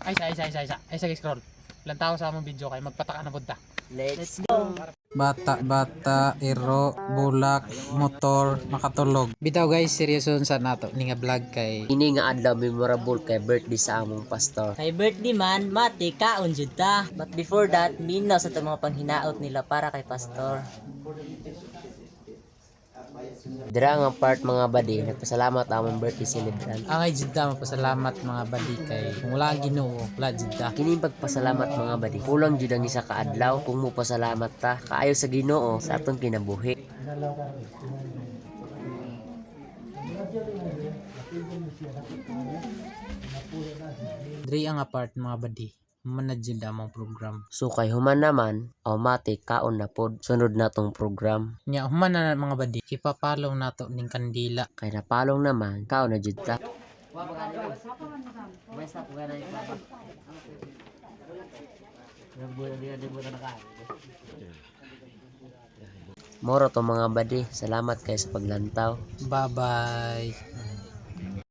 Ay, sige, scroll. Ilang tao sa among video kay magpataka na punta. Let's go. Bata, iro, bulak, motor, makatulog. Bitaw guys, seryoso sa nato ni nga vlog kay Ini nga adlaw memorable kay birthday sa among pastor. Kay birthday man, mati kaon jud ta. But before that, minaw sa itong mga panghinaot nila para kay pastor. Dira nga part mga badi, nagpasalamat among birthday celebrant. angay judda magpasalamat mga bali kay kung wala ang Ginoo, wala judda. Kini pagpasalamat mga badi. Kulang jud ang isa ka adlaw kung mo pasalamat ta kaayo sa Ginoo sa atong kinabuhi. Dre ang apart mga badi. Manad jud among program. So kay human naman, automatic kaon na pod sunod natong program. Nya human na mga badi, ipapalaw nato ning kandila. Kay napalong naman, kaon na jud ta. Moro to mga badi, salamat kayo sa paglantaw. Bye-bye.